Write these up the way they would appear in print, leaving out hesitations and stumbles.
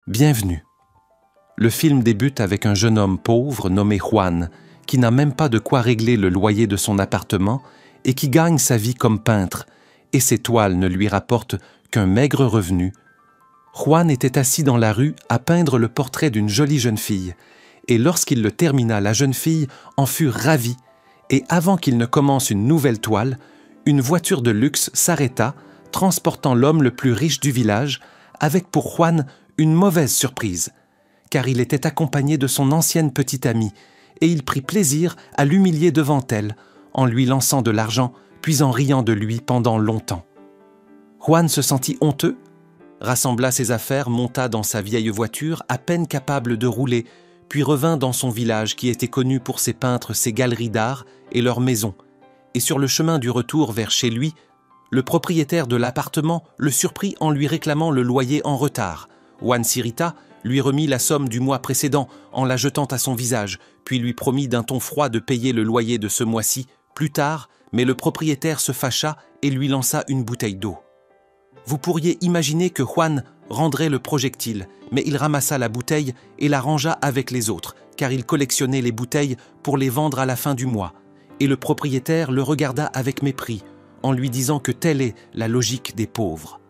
Bienvenue. Le film débute avec un jeune homme pauvre nommé Juan, qui n'a même pas de quoi régler le loyer de son appartement et qui gagne sa vie comme peintre, et ses toiles ne lui rapportent qu'un maigre revenu. Juan était assis dans la rue à peindre le portrait d'une jolie jeune fille, et lorsqu'il le termina, la jeune fille en fut ravie, et avant qu'il ne commence une nouvelle toile, une voiture de luxe s'arrêta, transportant l'homme le plus riche du village, avec pour Juan une mauvaise surprise, car il était accompagné de son ancienne petite amie, et il prit plaisir à l'humilier devant elle, en lui lançant de l'argent, puis en riant de lui pendant longtemps. Juan se sentit honteux, rassembla ses affaires, monta dans sa vieille voiture, à peine capable de rouler, puis revint dans son village qui était connu pour ses peintres, ses galeries d'art et leurs maisons. Et sur le chemin du retour vers chez lui, le propriétaire de l'appartement le surprit en lui réclamant le loyer en retard. Juan s'irrita, lui remit la somme du mois précédent en la jetant à son visage, puis lui promit d'un ton froid de payer le loyer de ce mois-ci plus tard, mais le propriétaire se fâcha et lui lança une bouteille d'eau. Vous pourriez imaginer que Juan rendrait le projectile, mais il ramassa la bouteille et la rangea avec les autres, car il collectionnait les bouteilles pour les vendre à la fin du mois. Et le propriétaire le regarda avec mépris, en lui disant que telle est la logique des pauvres.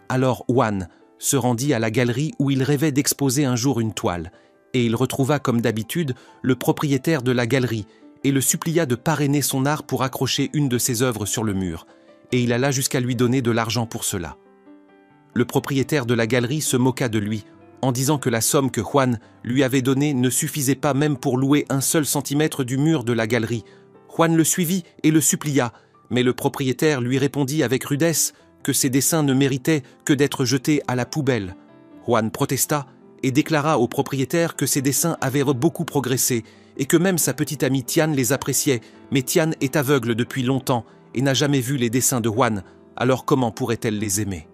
Alors Juan se rendit à la galerie où il rêvait d'exposer un jour une toile, et il retrouva comme d'habitude le propriétaire de la galerie et le supplia de parrainer son art pour accrocher une de ses œuvres sur le mur, et il alla jusqu'à lui donner de l'argent pour cela. Le propriétaire de la galerie se moqua de lui, en disant que la somme que Juan lui avait donnée ne suffisait pas même pour louer un seul centimètre du mur de la galerie. Juan le suivit et le supplia, mais le propriétaire lui répondit avec rudesse que ses dessins ne méritaient que d'être jetés à la poubelle. Juan protesta et déclara au propriétaire que ses dessins avaient beaucoup progressé et que même sa petite amie Tian les appréciait, mais Tian est aveugle depuis longtemps et n'a jamais vu les dessins de Juan, alors comment pourrait-elle les aimer?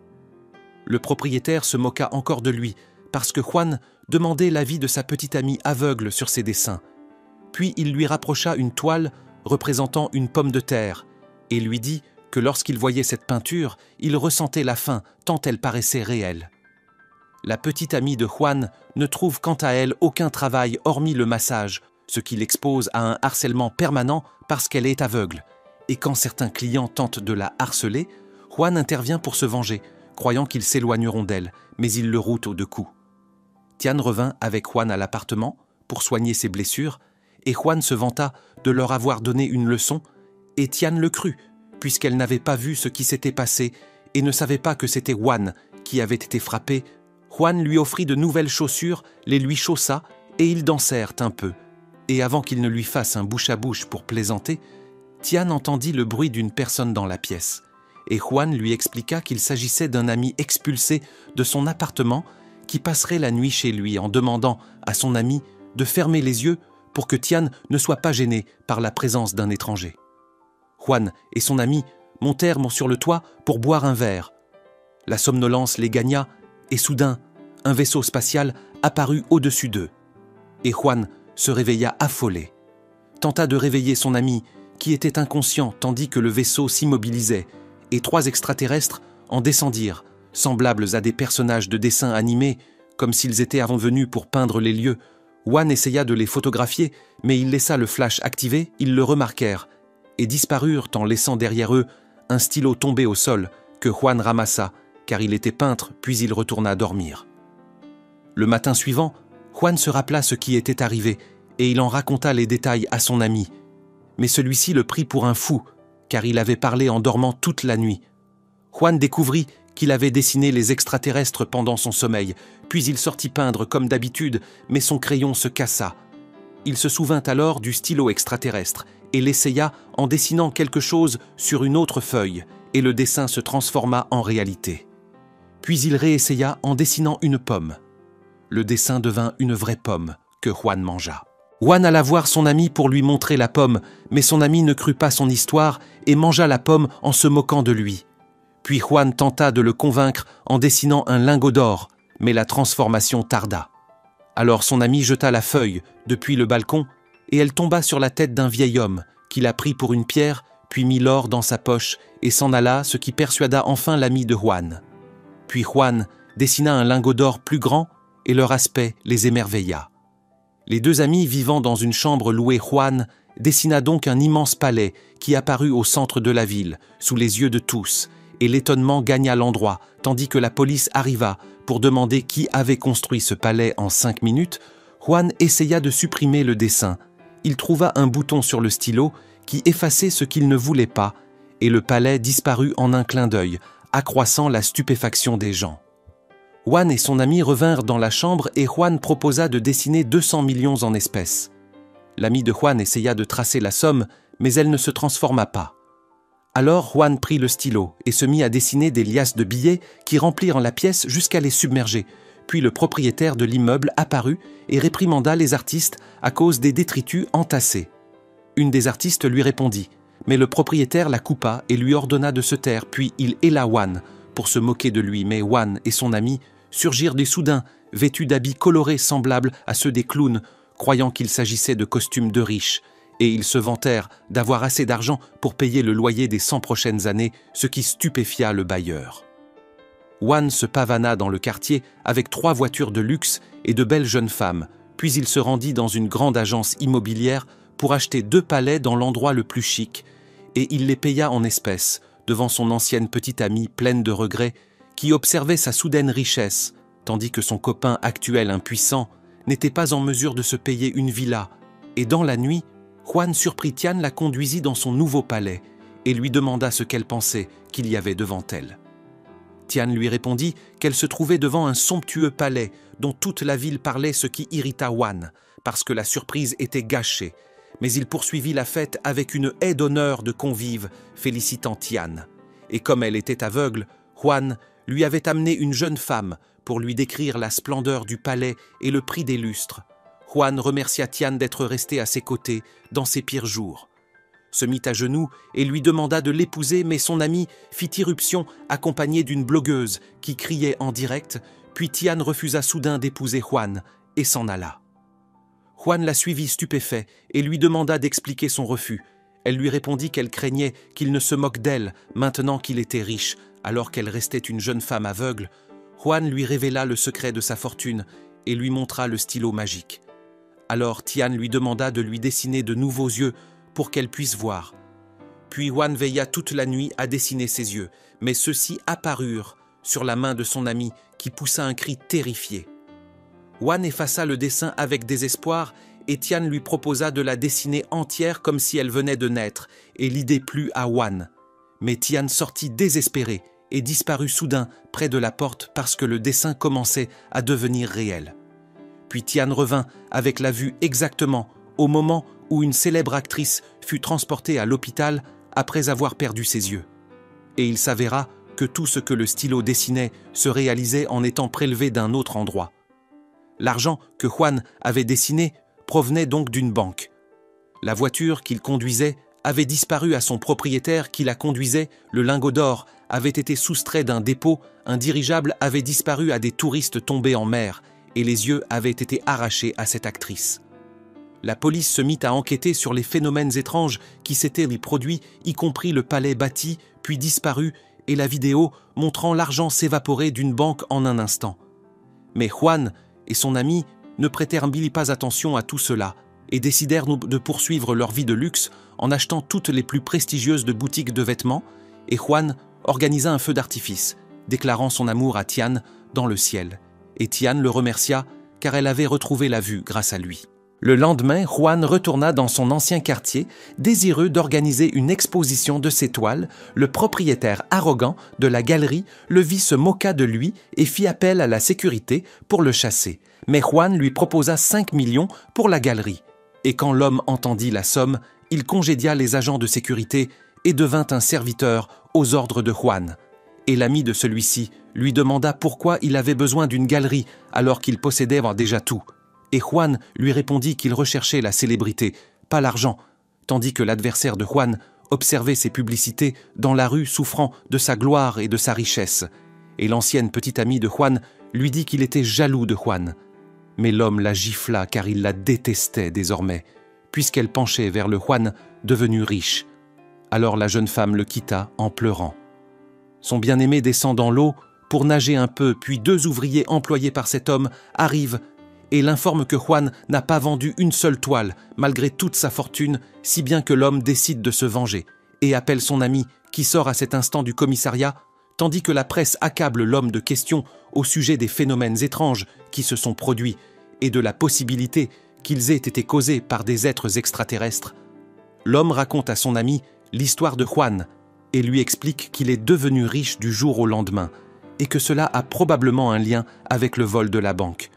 Le propriétaire se moqua encore de lui, parce que Juan demandait l'avis de sa petite amie aveugle sur ses dessins. Puis il lui rapprocha une toile représentant une pomme de terre, et lui dit que lorsqu'il voyait cette peinture, il ressentait la faim tant elle paraissait réelle. La petite amie de Juan ne trouve quant à elle aucun travail hormis le massage, ce qui l'expose à un harcèlement permanent parce qu'elle est aveugle. Et quand certains clients tentent de la harceler, Juan intervient pour se venger, croyant qu'ils s'éloigneront d'elle, mais il le route aux deux coups. Tian revint avec Juan à l'appartement pour soigner ses blessures, et Juan se vanta de leur avoir donné une leçon, et Tian le crut, puisqu'elle n'avait pas vu ce qui s'était passé et ne savait pas que c'était Juan qui avait été frappé. Juan lui offrit de nouvelles chaussures, les lui chaussa, et ils dansèrent un peu. Et avant qu'il ne lui fasse un bouche-à-bouche pour plaisanter, Tian entendit le bruit d'une personne dans la pièce, et Juan lui expliqua qu'il s'agissait d'un ami expulsé de son appartement qui passerait la nuit chez lui en demandant à son ami de fermer les yeux pour que Tian ne soit pas gêné par la présence d'un étranger. Juan et son ami montèrent sur le toit pour boire un verre. La somnolence les gagna, et soudain, un vaisseau spatial apparut au-dessus d'eux. Et Juan se réveilla affolé, tenta de réveiller son ami, qui était inconscient tandis que le vaisseau s'immobilisait, et 3 extraterrestres en descendirent, semblables à des personnages de dessins animés, comme s'ils étaient venus pour peindre les lieux. Juan essaya de les photographier, mais il laissa le flash activé, ils le remarquèrent, et disparurent en laissant derrière eux un stylo tombé au sol que Juan ramassa, car il était peintre, puis il retourna dormir. Le matin suivant, Juan se rappela ce qui était arrivé, et il en raconta les détails à son ami. Mais celui-ci le prit pour un fou, car il avait parlé en dormant toute la nuit. Juan découvrit qu'il avait dessiné les extraterrestres pendant son sommeil, puis il sortit peindre comme d'habitude, mais son crayon se cassa. Il se souvint alors du stylo extraterrestre et l'essaya en dessinant quelque chose sur une autre feuille, et le dessin se transforma en réalité. Puis il réessaya en dessinant une pomme. Le dessin devint une vraie pomme que Juan mangea. Juan alla voir son ami pour lui montrer la pomme, mais son ami ne crut pas son histoire et mangea la pomme en se moquant de lui. Puis Juan tenta de le convaincre en dessinant un lingot d'or, mais la transformation tarda. Alors son ami jeta la feuille depuis le balcon et elle tomba sur la tête d'un vieil homme qui la prit pour une pierre, puis mit l'or dans sa poche et s'en alla, ce qui persuada enfin l'ami de Juan. Puis Juan dessina un lingot d'or plus grand et leur aspect les émerveilla. Les deux amis vivant dans une chambre louée Juan dessina donc un immense palais qui apparut au centre de la ville, sous les yeux de tous, et l'étonnement gagna l'endroit, tandis que la police arriva pour demander qui avait construit ce palais en 5 minutes. Juan essaya de supprimer le dessin. Il trouva un bouton sur le stylo qui effaçait ce qu'il ne voulait pas, et le palais disparut en un clin d'œil, accroissant la stupéfaction des gens. Juan et son ami revinrent dans la chambre et Juan proposa de dessiner 200 millions en espèces. L'ami de Juan essaya de tracer la somme, mais elle ne se transforma pas. Alors Juan prit le stylo et se mit à dessiner des liasses de billets qui remplirent la pièce jusqu'à les submerger. Puis le propriétaire de l'immeuble apparut et réprimanda les artistes à cause des détritus entassés. Une des artistes lui répondit, mais le propriétaire la coupa et lui ordonna de se taire, puis il héla Juan pour se moquer de lui, mais Juan et son ami surgirent des soudains, vêtus d'habits colorés semblables à ceux des clowns, croyant qu'il s'agissait de costumes de riches, et ils se vantèrent d'avoir assez d'argent pour payer le loyer des 100 prochaines années, ce qui stupéfia le bailleur. Juan se pavana dans le quartier avec 3 voitures de luxe et de belles jeunes femmes, puis il se rendit dans une grande agence immobilière pour acheter 2 palais dans l'endroit le plus chic, et il les paya en espèces, devant son ancienne petite amie pleine de regrets, qui observait sa soudaine richesse, tandis que son copain actuel impuissant n'était pas en mesure de se payer une villa, et dans la nuit, Juan surprit Tian la conduisit dans son nouveau palais et lui demanda ce qu'elle pensait qu'il y avait devant elle. Tian lui répondit qu'elle se trouvait devant un somptueux palais dont toute la ville parlait, ce qui irrita Juan, parce que la surprise était gâchée, mais il poursuivit la fête avec une haie d'honneur de convives félicitant Tian. Et comme elle était aveugle, Juan lui avait amené une jeune femme pour lui décrire la splendeur du palais et le prix des lustres. Juan remercia Tian d'être resté à ses côtés dans ses pires jours. Se mit à genoux et lui demanda de l'épouser, mais son ami fit irruption accompagné d'une blogueuse qui criait en direct, puis Tian refusa soudain d'épouser Juan et s'en alla. Juan la suivit stupéfait et lui demanda d'expliquer son refus. Elle lui répondit qu'elle craignait qu'il ne se moque d'elle maintenant qu'il était riche, alors qu'elle restait une jeune femme aveugle. Juan lui révéla le secret de sa fortune et lui montra le stylo magique. Alors Tian lui demanda de lui dessiner de nouveaux yeux pour qu'elle puisse voir. Puis Juan veilla toute la nuit à dessiner ses yeux, mais ceux-ci apparurent sur la main de son ami qui poussa un cri terrifié. Juan effaça le dessin avec désespoir et Tian lui proposa de la dessiner entière comme si elle venait de naître, et l'idée plut à Juan. Mais Tian sortit désespéré et disparut soudain près de la porte parce que le dessin commençait à devenir réel. Puis Tian revint avec la vue exactement au moment où une célèbre actrice fut transportée à l'hôpital après avoir perdu ses yeux. Et il s'avéra que tout ce que le stylo dessinait se réalisait en étant prélevé d'un autre endroit. L'argent que Juan avait dessiné provenait donc d'une banque. La voiture qu'il conduisait avait disparu à son propriétaire qui la conduisait, le lingot d'or avait été soustrait d'un dépôt, un dirigeable avait disparu à des touristes tombés en mer, et les yeux avaient été arrachés à cette actrice. La police se mit à enquêter sur les phénomènes étranges qui s'étaient produits, y compris le palais bâti, puis disparu, et la vidéo montrant l'argent s'évaporer d'une banque en un instant. Mais Juan et son ami ne prêtèrent pas attention à tout cela et décidèrent de poursuivre leur vie de luxe en achetant toutes les plus prestigieuses de boutiques de vêtements, et Juan organisa un feu d'artifice, déclarant son amour à Tian dans le ciel. Et Tian le remercia car elle avait retrouvé la vue grâce à lui. Le lendemain, Juan retourna dans son ancien quartier, désireux d'organiser une exposition de ses toiles. Le propriétaire arrogant de la galerie le vit, se moqua de lui et fit appel à la sécurité pour le chasser. Mais Juan lui proposa 5 millions pour la galerie. Et quand l'homme entendit la somme, il congédia les agents de sécurité et devint un serviteur aux ordres de Juan. Et l'ami de celui-ci lui demanda pourquoi il avait besoin d'une galerie alors qu'il possédait déjà tout. Et Juan lui répondit qu'il recherchait la célébrité, pas l'argent, tandis que l'adversaire de Juan observait ses publicités dans la rue souffrant de sa gloire et de sa richesse. Et l'ancienne petite amie de Juan lui dit qu'il était jaloux de Juan. Mais l'homme la gifla car il la détestait désormais, puisqu'elle penchait vers le Juan devenu riche. Alors la jeune femme le quitta en pleurant. Son bien-aimé descend dans l'eau pour nager un peu, puis 2 ouvriers employés par cet homme arrivent et l'informent que Juan n'a pas vendu une seule toile, malgré toute sa fortune, si bien que l'homme décide de se venger, et appelle son ami, qui sort à cet instant du commissariat, tandis que la presse accable l'homme de questions au sujet des phénomènes étranges qui se sont produits, et de la possibilité qu'ils aient été causés par des êtres extraterrestres. L'homme raconte à son ami l'histoire de Juan, et lui explique qu'il est devenu riche du jour au lendemain, et que cela a probablement un lien avec le vol de la banque.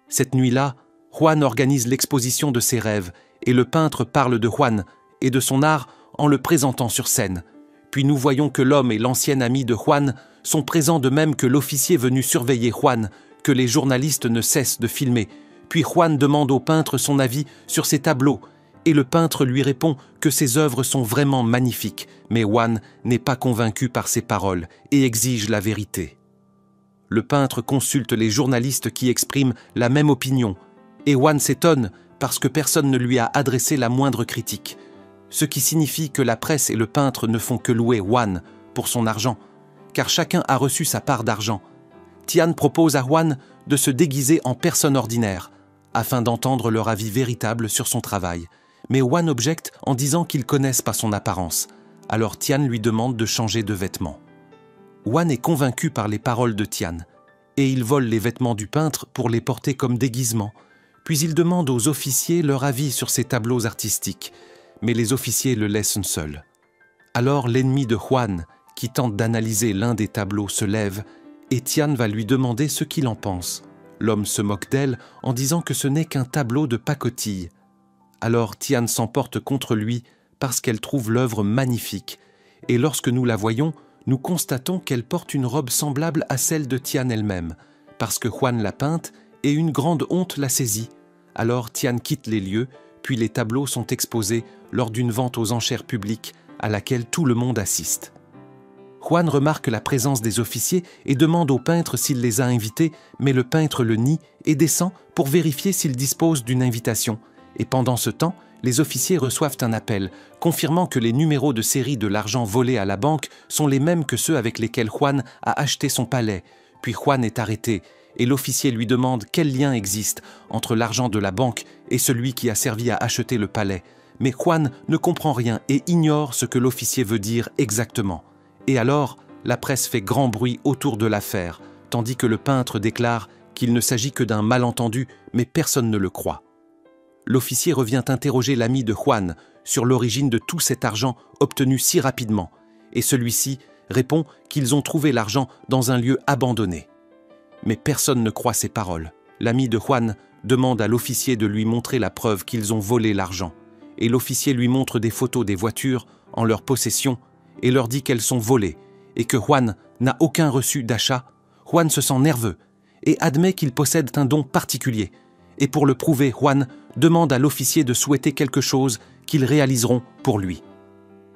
Cette nuit-là, Juan organise l'exposition de ses rêves et le peintre parle de Juan et de son art en le présentant sur scène. Puis nous voyons que l'homme et l'ancien ami de Juan sont présents de même que l'officier venu surveiller Juan, que les journalistes ne cessent de filmer. Puis Juan demande au peintre son avis sur ses tableaux et le peintre lui répond que ses œuvres sont vraiment magnifiques, mais Juan n'est pas convaincu par ses paroles et exige la vérité. Le peintre consulte les journalistes qui expriment la même opinion, et Juan s'étonne parce que personne ne lui a adressé la moindre critique, ce qui signifie que la presse et le peintre ne font que louer Juan pour son argent, car chacun a reçu sa part d'argent. Tian propose à Juan de se déguiser en personne ordinaire, afin d'entendre leur avis véritable sur son travail, mais Juan objecte en disant qu'ils connaissent pas son apparence, alors Tian lui demande de changer de vêtements. Juan est convaincu par les paroles de Tian, et il vole les vêtements du peintre pour les porter comme déguisement, puis il demande aux officiers leur avis sur ses tableaux artistiques, mais les officiers le laissent seul. Alors l'ennemi de Juan, qui tente d'analyser l'un des tableaux, se lève, et Tian va lui demander ce qu'il en pense. L'homme se moque d'elle en disant que ce n'est qu'un tableau de pacotille. Alors Tian s'emporte contre lui parce qu'elle trouve l'œuvre magnifique, et lorsque nous la voyons, nous constatons qu'elle porte une robe semblable à celle de Tian elle-même, parce que Juan l'a peinte et une grande honte l'a saisie. Alors Tian quitte les lieux, puis les tableaux sont exposés lors d'une vente aux enchères publiques à laquelle tout le monde assiste. Juan remarque la présence des officiers et demande au peintre s'il les a invités, mais le peintre le nie et descend pour vérifier s'il dispose d'une invitation. Et pendant ce temps, les officiers reçoivent un appel, confirmant que les numéros de série de l'argent volé à la banque sont les mêmes que ceux avec lesquels Juan a acheté son palais. Puis Juan est arrêté, et l'officier lui demande quel lien existe entre l'argent de la banque et celui qui a servi à acheter le palais. Mais Juan ne comprend rien et ignore ce que l'officier veut dire exactement. Et alors, la presse fait grand bruit autour de l'affaire, tandis que le peintre déclare qu'il ne s'agit que d'un malentendu, mais personne ne le croit. L'officier revient interroger l'ami de Juan sur l'origine de tout cet argent obtenu si rapidement, et celui-ci répond qu'ils ont trouvé l'argent dans un lieu abandonné. Mais personne ne croit ces paroles. L'ami de Juan demande à l'officier de lui montrer la preuve qu'ils ont volé l'argent, et l'officier lui montre des photos des voitures en leur possession et leur dit qu'elles sont volées, et que Juan n'a aucun reçu d'achat. Juan se sent nerveux et admet qu'il possède un don particulier, et pour le prouver, Juan demande à l'officier de souhaiter quelque chose qu'ils réaliseront pour lui.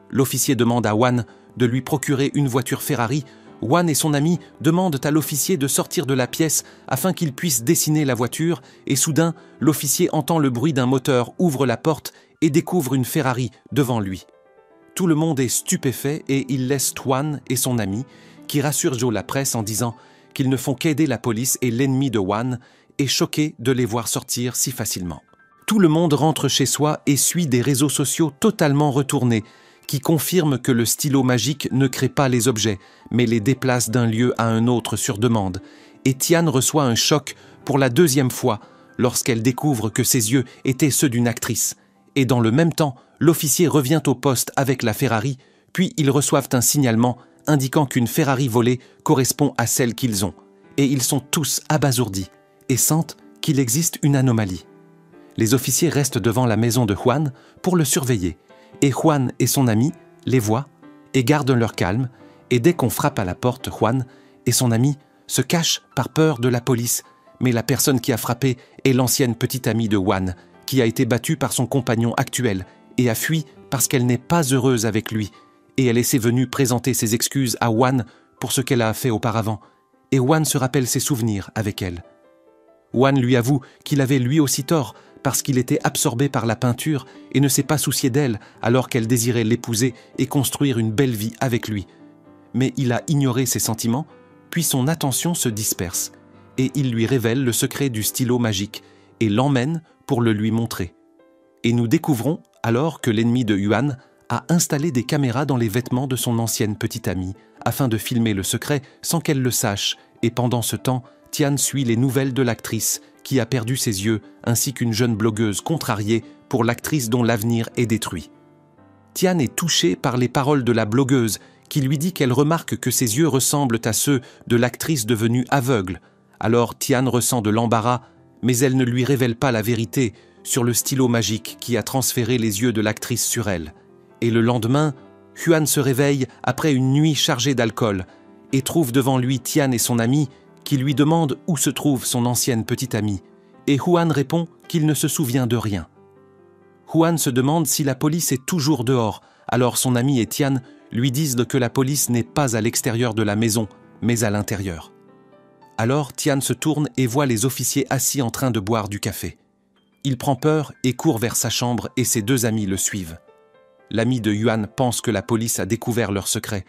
L'officier demande à Juan de lui procurer une voiture Ferrari. Juan et son ami demandent à l'officier de sortir de la pièce afin qu'il puisse dessiner la voiture, et soudain, l'officier entend le bruit d'un moteur, ouvre la porte et découvre une Ferrari devant lui. Tout le monde est stupéfait et il laisse Juan et son ami, qui rassurent la presse en disant qu'ils ne font qu'aider la police et l'ennemi de Juan, est choqué de les voir sortir si facilement. Tout le monde rentre chez soi et suit des réseaux sociaux totalement retournés, qui confirment que le stylo magique ne crée pas les objets, mais les déplace d'un lieu à un autre sur demande. Et Tian reçoit un choc pour la deuxième fois, lorsqu'elle découvre que ses yeux étaient ceux d'une actrice. Et dans le même temps, l'officier revient au poste avec la Ferrari, puis ils reçoivent un signalement indiquant qu'une Ferrari volée correspond à celle qu'ils ont. Et ils sont tous abasourdis et sentent qu'il existe une anomalie. Les officiers restent devant la maison de Juan pour le surveiller, et Juan et son ami les voient et gardent leur calme, et dès qu'on frappe à la porte, Juan et son ami se cachent par peur de la police, mais la personne qui a frappé est l'ancienne petite amie de Juan, qui a été battue par son compagnon actuel et a fui parce qu'elle n'est pas heureuse avec lui, et elle est venue présenter ses excuses à Juan pour ce qu'elle a fait auparavant, et Juan se rappelle ses souvenirs avec elle. Juan lui avoue qu'il avait lui aussi tort parce qu'il était absorbé par la peinture et ne s'est pas soucié d'elle alors qu'elle désirait l'épouser et construire une belle vie avec lui. Mais il a ignoré ses sentiments, puis son attention se disperse, et il lui révèle le secret du stylo magique, et l'emmène pour le lui montrer. Et nous découvrons alors que l'ennemi de Yuan a installé des caméras dans les vêtements de son ancienne petite amie, afin de filmer le secret sans qu'elle le sache, et pendant ce temps, Tian suit les nouvelles de l'actrice qui a perdu ses yeux, ainsi qu'une jeune blogueuse contrariée pour l'actrice dont l'avenir est détruit. Tian est touché par les paroles de la blogueuse qui lui dit qu'elle remarque que ses yeux ressemblent à ceux de l'actrice devenue aveugle. Alors Tian ressent de l'embarras, mais elle ne lui révèle pas la vérité sur le stylo magique qui a transféré les yeux de l'actrice sur elle. Et le lendemain, Yuan se réveille après une nuit chargée d'alcool et trouve devant lui Tian et son ami qui lui demandent où se trouve son ancienne petite amie. Et Yuan répond qu'il ne se souvient de rien. Yuan se demande si la police est toujours dehors, alors son ami et Tian lui disent que la police n'est pas à l'extérieur de la maison, mais à l'intérieur. Alors Tian se tourne et voit les officiers assis en train de boire du café. Il prend peur et court vers sa chambre et ses deux amis le suivent. L'ami de Yuan pense que la police a découvert leur secret,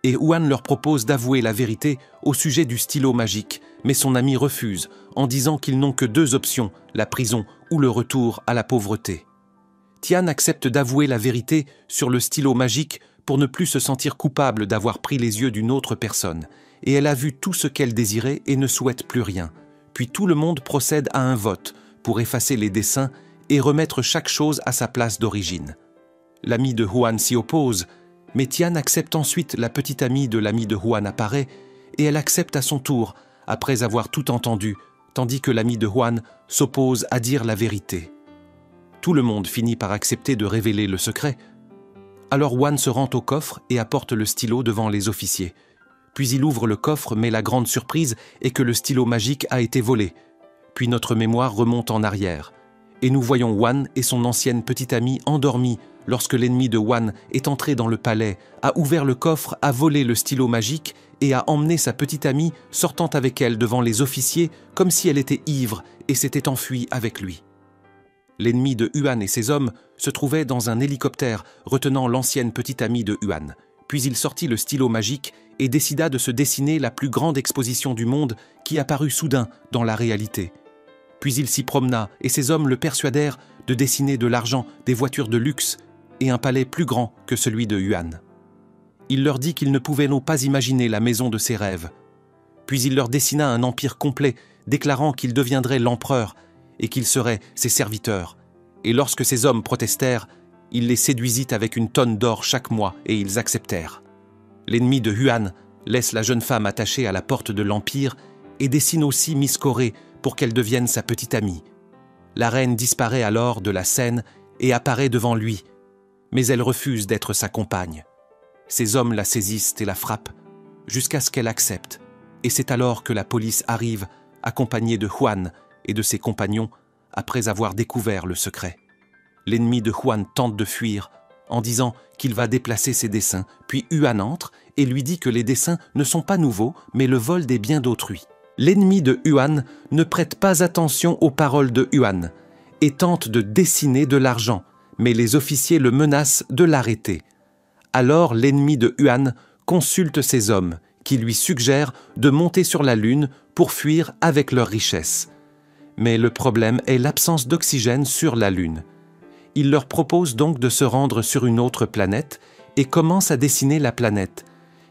et Yuan leur propose d'avouer la vérité au sujet du stylo magique, mais son ami refuse en disant qu'ils n'ont que deux options, la prison ou le retour à la pauvreté. Tian accepte d'avouer la vérité sur le stylo magique pour ne plus se sentir coupable d'avoir pris les yeux d'une autre personne, et elle a vu tout ce qu'elle désirait et ne souhaite plus rien. Puis tout le monde procède à un vote pour effacer les dessins et remettre chaque chose à sa place d'origine. L'ami de Yuan s'y oppose, mais Tian accepte ensuite. La petite amie de l'ami de Yuan apparaît, et elle accepte à son tour, après avoir tout entendu, tandis que l'ami de Yuan s'oppose à dire la vérité. Tout le monde finit par accepter de révéler le secret. Alors Yuan se rend au coffre et apporte le stylo devant les officiers. Puis il ouvre le coffre, mais la grande surprise est que le stylo magique a été volé. Puis notre mémoire remonte en arrière, et nous voyons Yuan et son ancienne petite amie endormis lorsque l'ennemi de Yuan est entré dans le palais, a ouvert le coffre, a volé le stylo magique et a emmené sa petite amie sortant avec elle devant les officiers comme si elle était ivre et s'était enfuie avec lui. L'ennemi de Yuan et ses hommes se trouvaient dans un hélicoptère retenant l'ancienne petite amie de Yuan. Puis il sortit le stylo magique et décida de se dessiner la plus grande exposition du monde qui apparut soudain dans la réalité. Puis il s'y promena et ses hommes le persuadèrent de dessiner de l'argent, des voitures de luxe et un palais plus grand que celui de Yuan. Il leur dit qu'ils ne pouvaient pas imaginer la maison de ses rêves. Puis il leur dessina un empire complet, déclarant qu'il deviendrait l'empereur et qu'ils seraient ses serviteurs. Et lorsque ces hommes protestèrent, il les séduisit avec une tonne d'or chaque mois et ils acceptèrent. L'ennemi de Yuan laisse la jeune femme attachée à la porte de l'empire et dessine aussi Miss Corée pour qu'elle devienne sa petite amie. La reine disparaît alors de la scène et apparaît devant lui, mais elle refuse d'être sa compagne. Ses hommes la saisissent et la frappent, jusqu'à ce qu'elle accepte, et c'est alors que la police arrive, accompagnée de Yuan et de ses compagnons, après avoir découvert le secret. L'ennemi de Yuan tente de fuir, en disant qu'il va déplacer ses dessins, puis Yuan entre et lui dit que les dessins ne sont pas nouveaux, mais le vol des biens d'autrui. L'ennemi de Yuan ne prête pas attention aux paroles de Yuan et tente de dessiner de l'argent, mais les officiers le menacent de l'arrêter. Alors l'ennemi de Yuan consulte ses hommes, qui lui suggèrent de monter sur la Lune pour fuir avec leurs richesses. Mais le problème est l'absence d'oxygène sur la Lune. Il leur propose donc de se rendre sur une autre planète et commence à dessiner la planète.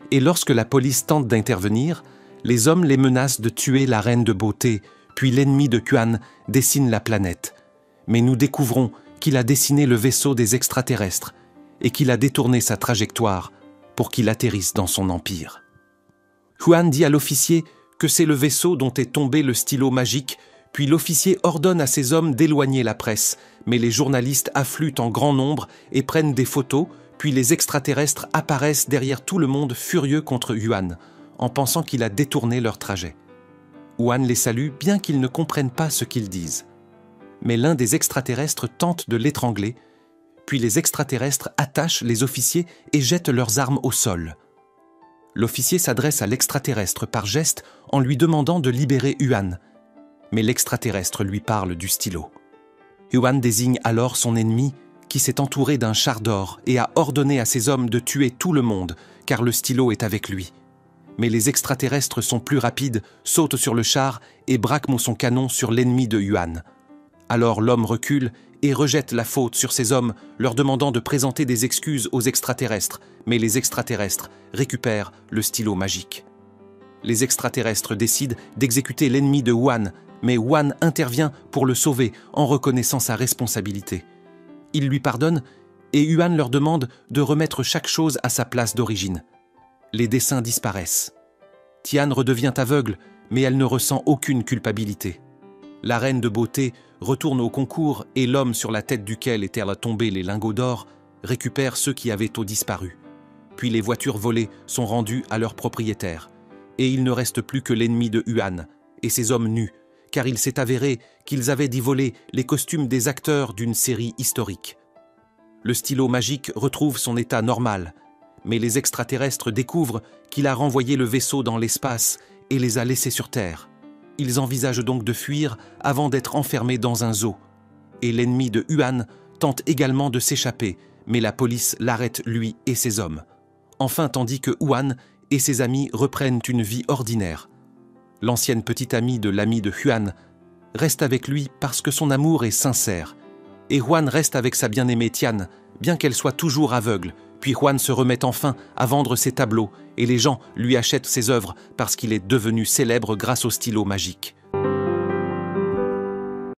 Et lorsque la police tente d'intervenir, les hommes les menacent de tuer la reine de beauté, puis l'ennemi de Yuan dessine la planète. Mais nous découvrons qu'il a dessiné le vaisseau des extraterrestres et qu'il a détourné sa trajectoire pour qu'il atterrisse dans son empire. Yuan dit à l'officier que c'est le vaisseau dont est tombé le stylo magique, puis l'officier ordonne à ses hommes d'éloigner la presse, mais les journalistes affluent en grand nombre et prennent des photos, puis les extraterrestres apparaissent derrière tout le monde furieux contre Yuan, en pensant qu'il a détourné leur trajet. Yuan les salue bien qu'ils ne comprennent pas ce qu'ils disent. Mais l'un des extraterrestres tente de l'étrangler, puis les extraterrestres attachent les officiers et jettent leurs armes au sol. L'officier s'adresse à l'extraterrestre par geste en lui demandant de libérer Yuan, mais l'extraterrestre lui parle du stylo. Yuan désigne alors son ennemi qui s'est entouré d'un char d'or et a ordonné à ses hommes de tuer tout le monde car le stylo est avec lui. Mais les extraterrestres sont plus rapides, sautent sur le char et braquent son canon sur l'ennemi de Yuan. Alors l'homme recule et rejette la faute sur ces hommes, leur demandant de présenter des excuses aux extraterrestres, mais les extraterrestres récupèrent le stylo magique. Les extraterrestres décident d'exécuter l'ennemi de Yuan, mais Yuan intervient pour le sauver en reconnaissant sa responsabilité. Il lui pardonne et Yuan leur demande de remettre chaque chose à sa place d'origine. Les dessins disparaissent. Tian redevient aveugle, mais elle ne ressent aucune culpabilité. La reine de beauté retourne au concours et l'homme sur la tête duquel étaient tombés les lingots d'or récupère ceux qui avaient disparu. Puis les voitures volées sont rendues à leurs propriétaires. Et il ne reste plus que l'ennemi de Yuan et ses hommes nus, car il s'est avéré qu'ils avaient d'y voler les costumes des acteurs d'une série historique. Le stylo magique retrouve son état normal, mais les extraterrestres découvrent qu'il a renvoyé le vaisseau dans l'espace et les a laissés sur Terre. Ils envisagent donc de fuir avant d'être enfermés dans un zoo. Et l'ennemi de Yuan tente également de s'échapper, mais la police l'arrête lui et ses hommes. Enfin, tandis que Yuan et ses amis reprennent une vie ordinaire. L'ancienne petite amie de l'ami de Yuan reste avec lui parce que son amour est sincère. Et Yuan reste avec sa bien-aimée Tian, bien qu'elle soit toujours aveugle. Puis Yuan se remet enfin à vendre ses tableaux et les gens lui achètent ses œuvres parce qu'il est devenu célèbre grâce au stylo magique.